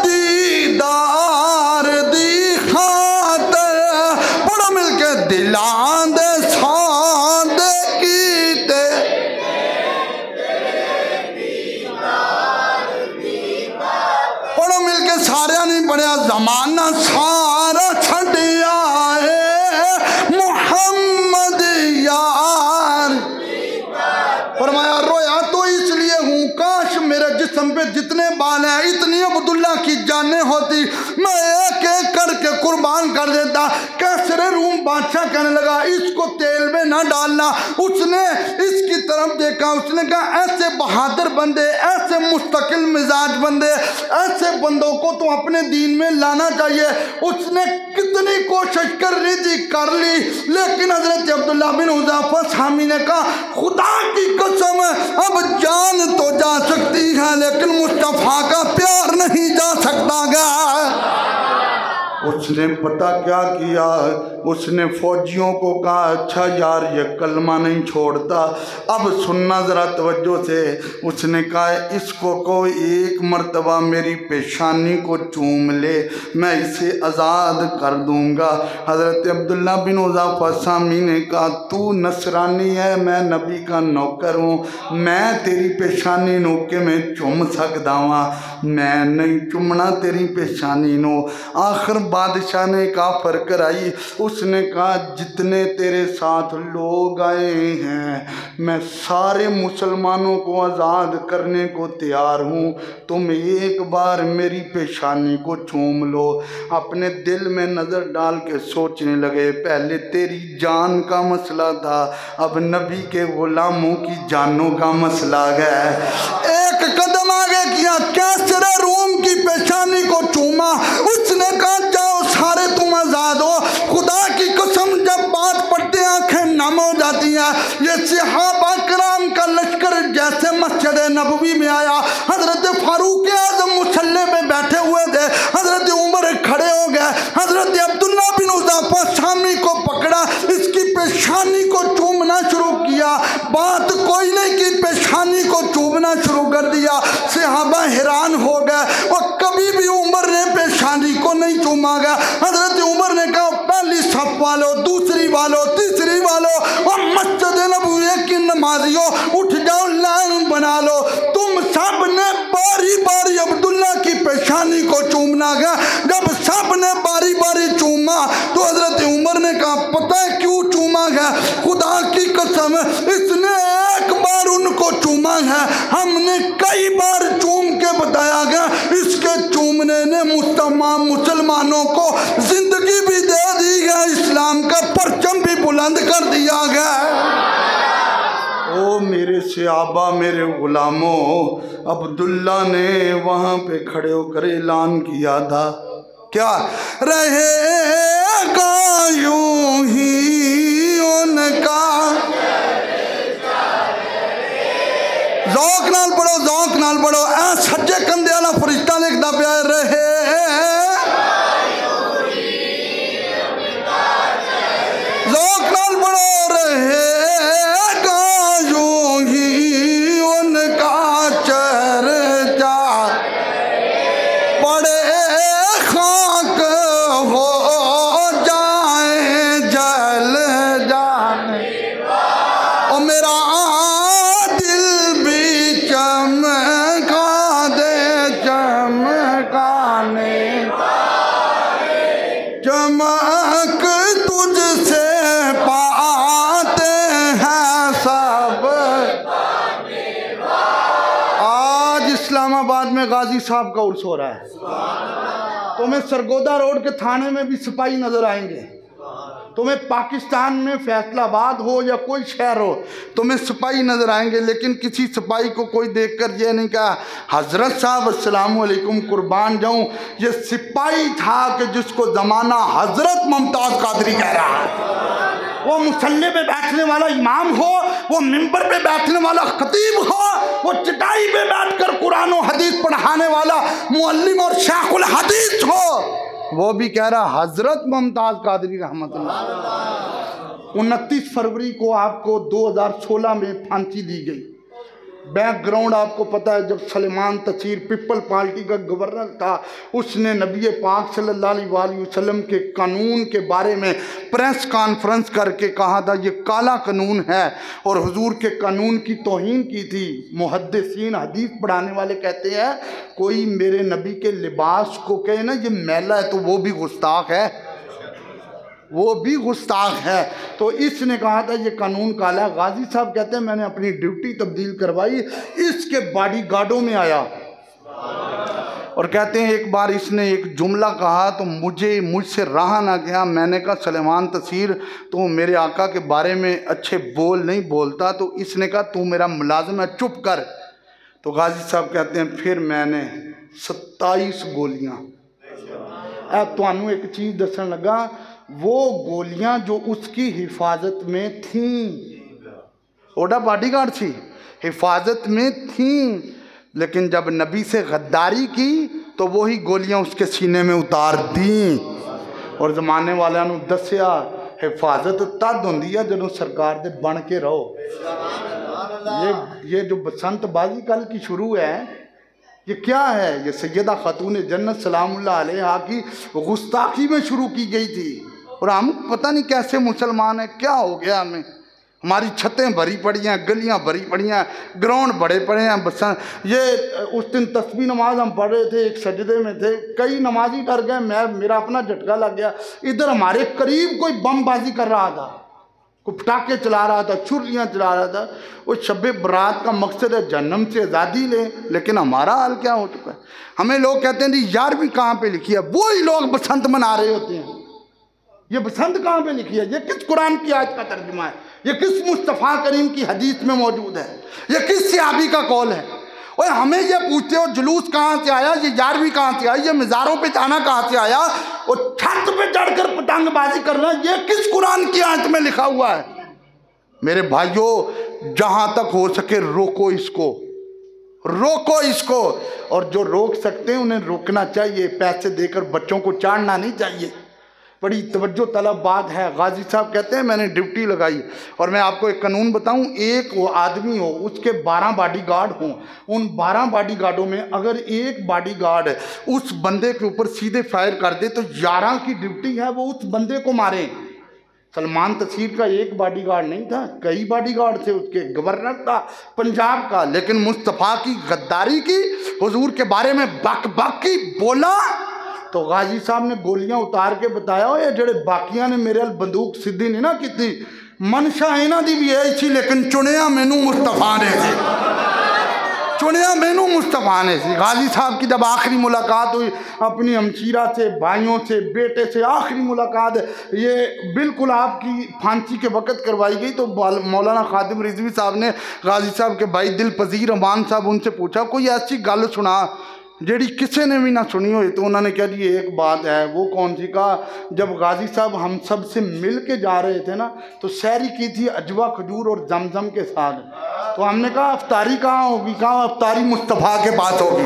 Speaker 1: दीदार दी खातर, पढ़ो मिलके दिलां दे सौद कीते पढ़ो मिलके सारे नहीं पढ़िया। जमाना सारा छड़िया मुहम्मद यार, फरमाया रोया तो इसलिए हूँ काश मेरे जिस्म पे जितने बाल हैं इतनी अब्दुल्ला की जानें होती, मैं एक एक करके कुर्बान कर देता। कैसरे रूम बादशाह कहने लगा इसको तेल में ना डालना। उसने इसकी तरफ देखा, उसने कहा ऐसे बहादुर बंदे, ऐसे मुस्तकिल मिजाज बंदे, ऐसे बंदों को तो अपने दीन में लाना चाहिए। उसने कितनी कोशिश कर ली थी, कर ली, लेकिन हजरत अब्दुल्ला बिन हुज़ाफ़ा सामी ने कहा खुदा की कसम अब जान तो जा सकती है लेकिन मुस्तफा का प्यार नहीं जा सकता गा। उसने पता क्या किया, उसने फौजियों को कहा अच्छा यार ये कलमा नहीं छोड़ता, अब सुनना ज़रा तवज्जो से। उसने कहा इसको को एक मर्तबा मेरी पेशानी को चूम ले, मैं इसे आज़ाद कर दूंगा। हज़रत अब्दुल्ला बिन हुज़ाफ़ा सामी ने कहा तू नसरानी है, मैं नबी का नौकर हूँ, मैं तेरी पेशानी नू के मैं चुम सकदा वां, मैं नहीं चुमना तेरी पेशानी नू। आखिर बादशाह ने काफर कराई, उसने कहा जितने तेरे साथ लोग आए हैं मैं सारे मुसलमानों को आज़ाद करने को तैयार हूँ, तुम एक बार मेरी पेशानी को चूम लो। अपने दिल में नज़र डाल के सोचने लगे पहले तेरी जान का मसला था, अब नबी के गुलामों की जानों का मसला है। एक कदम आगे किया, कैसरे रूम की पेशानी को चूमा, उसने कहा जाओ सारे तुम आज़ाद हो। खुदा की कसम जब बात पढ़ते आंखें नम हो जाती हैं। ये सहाबा किराम का लश्कर जैसे मस्जिद नबवी में आया, हजरत फारूक आज़म मुसल्ले पे बैठे हुए थे, हजरत उमर खड़े हो गए, हजरत अब्दुल्ला बिन हुज़ाफ़ा सामी को पकड़ा, इसकी पेशानी को चूमना शुरू किया। बात कोई नहीं की पेशानी को चूमना शुरू कर दिया। सहाबा हैरान हो गए और कभी भी उमर ने पेशानी को नहीं चूमा गया। हजरत उमर ने कहा पहली सफ वालों, दूसरी वालों, तीसरी वालों और मस्जिद नबवी की नमाजियों उठ जाओ, लाइन बना लो, तुम सब ने बारी बारी अब्दुल्ला की पेशानी को चूमना गया। जब सब ने बारी बारी चूमा तो हजरत उमर ने कहा पता है क्यों चूमा गया? खुदा की कसम इसने एक बार उनको चूमा है, हमने कई बार चूम के बताया गया, इसके चूमने ने मुसलमानों को जिंदगी भी दे दी गया, इस्लाम का परचम भी बुलंद कर दिया गया। ओ मेरे सहाबा, मेरे गुलामों, अब्दुल्ला ने वहाँ पे खड़े होकर ऐलान किया था क्या रहेगा यूं ही उनका। ज़ौक़ नाल पढ़ो, ज़ौक़ नाल पढ़ो, ऐ सज्जे कंधे वाला फरिश्ता लिखदा पिया रहे। ज़ौक़ नाल पढ़ो, रहे में गाजी साहब का उर्स हो रहा है। तुम्हें सरगोदा रोड के थाने में भी सिपाही नजर आएंगे, तुम्हें पाकिस्तान में फैसलाबाद हो या कोई शहर हो तुम्हें सिपाही नजर आएंगे, लेकिन किसी सिपाही को कोई देखकर ये नहीं कहा हजरत साहब अस्सलाम वालेकुम कुर्बान जाऊं, ये सिपाही था कि जिसको जमाना हजरत मुमताज कादरी कह रहा है। वो मुसल्ले पे बैठने वाला इमाम हो, वो मिंबर पे बैठने वाला खतीब हो, वो चटाई पे बैठकर कुरान और हदीस पढ़ाने वाला मुअल्लिम और शेखुल हदीस हो, वो भी कह रहा हजरत मुमताज कादरी रहमतुल्लाह। 29 फरवरी को आपको 2016 में फांसी दी गई। बैकग्राउंड आपको पता है, जब सलेमान तसीर पीपल पार्टी का गवर्नर था, उसने नबी पाक सल्लल्लाहु अलैहि वसल्लम के कानून के बारे में प्रेस कॉन्फ्रेंस करके कहा था ये काला कानून है, और हुजूर के कानून की तौहीन की थी। मुहद्दिसीन हदीस पढ़ाने वाले कहते हैं कोई मेरे नबी के लिबास को कहे ना ये मैला है तो वो भी गुस्ताख है, वो भी गुस्ताख है। तो इसने कहा था ये कानून काला है। गाजी साहब कहते हैं मैंने अपनी ड्यूटी तब्दील करवाई, इसके बॉडी गार्डों में आया, और कहते हैं एक बार इसने एक जुमला कहा तो मुझसे रहा ना गया। मैंने कहा सलेमान तसीर तो मेरे आका के बारे में अच्छे बोल नहीं बोलता, तो इसने कहा तू मेरा मुलाजिम है चुप कर। तो गाजी साहब कहते हैं फिर मैंने 27 गोलियां, अब तुहानू एक चीज़ दसन लगा, वो गोलियां जो उसकी हिफाजत में थीं, ओडा बॉडीगार्ड थी, हिफाजत में थीं, लेकिन जब नबी से गद्दारी की तो वही गोलियां उसके सीने में उतार दी। और जमाने वालों ने दसिया हिफाजत तद होंदी है जदों सरकार दे बन के रहो। ये जो बसंतबाजी कल की शुरू है ये क्या है? ये सैयदा खातून जन्नत सलामुल्लाह अलैहा की गुस्ताखी में शुरू की गई थी, और हम पता नहीं कैसे मुसलमान हैं, क्या हो गया हमें। हमारी छतें भरी पड़ी हैं, गलियां भरी पड़ी हैं, ग्राउंड बड़े पड़े हैं। बस ये उस दिन तस्बीह नमाज हम पढ़ रहे थे, एक सजदे में थे, कई नमाजी डर गए, मेरा अपना झटका लग गया। इधर हमारे करीब कोई बमबाजी कर रहा था, कोई पटाखे चला रहा था, छुरियाँ चला रहा था। उस शब बरात का मकसद है जहन्नम से आज़ादी लें, लेकिन हमारा हाल क्या हो चुका है। हमें लोग कहते हैं जी 11वीं कहाँ पे लिखी है, वो ही लोग बसंत मना रहे होते हैं। ये बसंत कहाँ पे लिखी है? ये किस कुरान की आयत का तर्जुमा है? ये किस मुस्तफ़ा करीम की हदीस में मौजूद है? ये किस सहाबी का कौल है? और हमें ये पूछते हो जुलूस कहाँ से आया, ये 11वीं कहाँ से आई, ये मज़ारों पे जाना कहाँ से आया, और छत पे चढ़कर पतंगबाजी करना ये किस कुरान की आयत में लिखा हुआ है? मेरे भाइयों, जहाँ तक हो सके रोको इसको, रोको इसको, और जो रोक सकते हैं उन्हें रोकना चाहिए। पैसे देकर बच्चों को चाड़ना नहीं चाहिए। बड़ी तवज्जो तलब बात है। गाजी साहब कहते हैं मैंने ड्यूटी लगाई, और मैं आपको एक कानून बताऊं, एक वो आदमी हो उसके 12 बॉडीगार्ड हों, उन 12 बॉडीगार्डों में अगर एक बॉडीगार्ड उस बंदे के ऊपर सीधे फायर कर दे तो 11 की ड्यूटी है वो उस बंदे को मारे। सलमान तसीर का एक बॉडीगार्ड नहीं था, कई बॉडीगार्ड थे उसके, गवर्नर था पंजाब का, लेकिन मुस्तफ़ा की गद्दारी की, हुजूर के बारे में बक बक की बोला तो गाजी साहब ने गोलियां उतार के बताया ये जड़े बाकियां ने मेरे बंदूक सीधी नहीं ना की, मनशा इन्हां दी भी यही थी, लेकिन चुनिया मैनू मुस्तफ़ा ने सी, चुनिया मैनू मुस्तफ़ा ने सी। गाजी साहब की जब आखिरी मुलाकात हुई अपनी हमशीरा से, भाइयों से, बेटे से, आखिरी मुलाकात ये बिल्कुल आपकी फांसी के वक़्त करवाई गई, तो मौलाना खादिम रिजवी साहब ने गाजी साहब के भाई दिल पजीर अमान साहब उनसे पूछा कोई ऐसी गल सुना जेड़ी किसी ने भी ना सुनी हो। तो उन्होंने कहा जी एक बात है। वो कौन सी? कहा जब गाजी साहब हम सब से मिल के जा रहे थे ना तो सैरी की थी अजवा खजूर और जमजम के साथ, तो हमने कहा अफ्तारी कहाँ होगी? कहा अफ्तारी मुस्तफ़ा के पास होगी,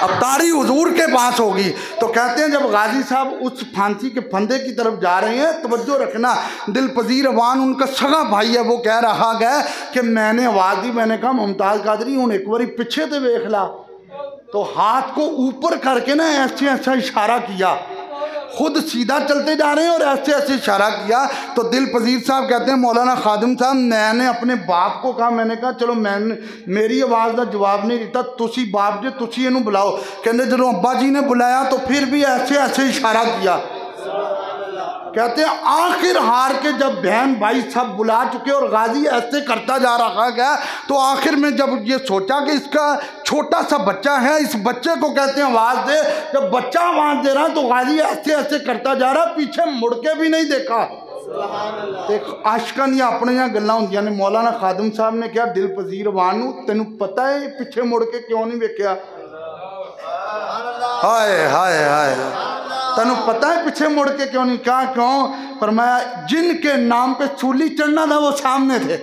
Speaker 1: अफ्तारी हुजूर के पास होगी। तो कहते हैं जब गाजी साहब उस फांसी के फंदे की तरफ जा रहे हैं, तवज्जो रखना, दिल पजीर अवान उनका सगा भाई है, वो कह रहा है कि मैंने आवाज़ दी, मैंने कहा मुमताज़ कादरी हूँ एक बार पिछे तो वेख ला, तो हाथ को ऊपर करके ना ऐसे ऐसा इशारा किया, खुद सीधा चलते जा रहे हैं और ऐसे ऐसे इशारा किया। तो दिल पजीर साहब कहते हैं मौलाना खादिम साहब मैंने अपने बाप को कहा, मैंने कहा चलो मैंने मेरी आवाज़ का जवाब नहीं दिता, तुसी बाप जो तुसी इनू बुलाओ। कहते जो अब्बा जी ने बुलाया तो फिर भी ऐसे ऐसे इशारा किया। कहते हैं आखिर हार के जब बहन भाई सब बुला चुके और गाजी ऐसे करता जा रहा है, तो आखिर में जब ये सोचा कि इसका छोटा सा बच्चा है, इस बच्चे को कहते हैं आवाज़ दे। जब बच्चा आवाज़ दे रहा तो गाजी ऐसे ऐसे करता जा रहा, पीछे मुड़ के भी नहीं देखा। एक आशका नहीं अपने यहाँ गल्लां होंदियां ने। मौलाना खादिम साहब ने क्या दिल पजीर वानू तेनू पता है पीछे मुड़ के क्यों नहीं वेख्या? हाय हाय हाय, तेनू पता है पीछे मुड़ के क्यों नहीं? कहा क्यों? फरमाया जिनके नाम पे सूली चढ़ना था वो सामने थे।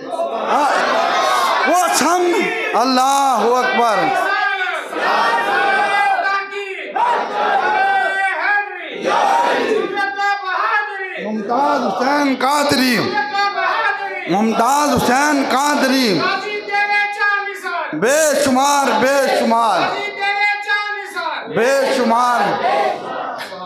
Speaker 1: वो सामने। अल्लाह अकबर। मुमताज हुसैन कादरी, मुमताज हुसैन कादरी, बेशुमार बेशुमार बेशुमार।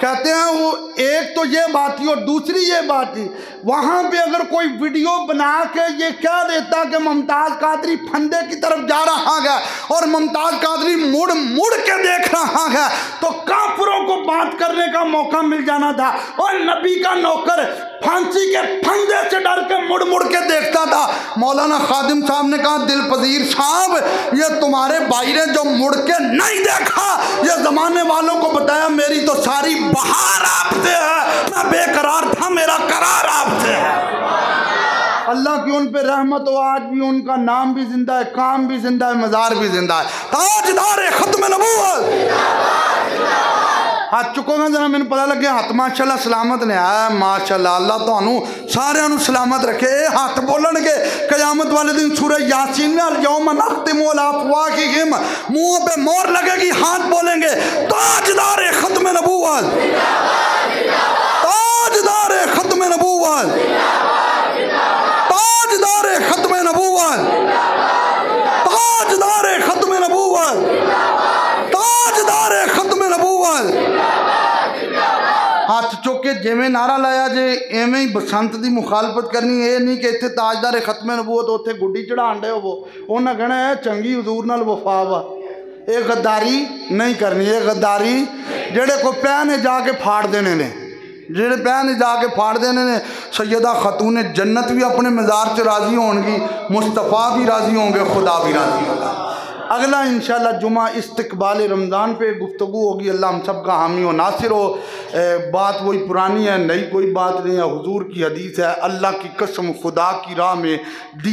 Speaker 1: कहते हैं वो एक तो ये बात थी और दूसरी ये बात थी, वहाँ पे अगर कोई वीडियो बना के ये कह देता कि मुमताज़ कादरी फंदे की तरफ जा रहा है और मुमताज़ कादरी मुड़ मुड़ के देख रहा है, तो काफिरों को बात करने का मौका मिल जाना था। और नबी का नौकर फांसी के फंदे से डर के मुड़ मुड़ के देखता था। मौलाना खादिम साहब ने कहा दिल पजीर साहब, ये तुम्हारे भाई ने जो मुड़ के नहीं देखा, ये जमाने वालों को बताया मेरी तो सारी बहार आपसे है, मैं बेकरार था, मेरा करार आपसे है। अल्लाह की उन पे रहमत हो, आज भी उनका नाम भी जिंदा है, काम भी जिंदा है, मज़ार भी जिंदा है। ताजदार खत्म नबूवत। हाथ चुकोगा जरा, मैंने पता लगे हाथ माशाल्लाह सलामत ने आया। माशाल्लाह, अल्लाह तुहानू सारिਆਂ ਨੂੰ सलामत रखे। हाथ बोलणगे क़यामत वाले दिन सूरह यासीन में अल यौम नख्तिमु अला अफ़वाहिहिम, मुंह पे मोहर लगेगी, हाथ बोलेंगे ताजदार खत्म नबूवत, ताजदार खत्म नबूवत, ताजदार खत्म नबूवत, ताजदार खत्म नबूवत, ताजदार खत्म नबूवत। हाथ चुक के जिमें नारा लाया जे एवें ही बसंत की मुखालफत करनी। ये नहीं कि इतने ताजदार खत्म नबूवत उत्थे गुड्डी चढ़ाण डे हो, उन्हें कहना है चंगी हजूर नाल वफा वा। ये गद्दारी नहीं करनी। ये गद्दारी जेड़े को पैन ने जाके फाड़ देने ने, जेड़े पैन ने जाके फाड़ देने ने। सैयदा खतून जन्नत भी अपने मज़ार च राज़ी होंगी, मुस्तफ़ा भी राज़ी होंगे, खुदा भी राज़ी होगा। अगला इंशाअल्लाह जुमा इस्तकबाल रमज़ान पे गुफ्तगू होगी। अल्लाह हम सब का हामी और नासिर हो। बात वही पुरानी है, नई कोई बात नहीं है। हुजूर की हदीस है, अल्लाह की कसम खुदा की राह में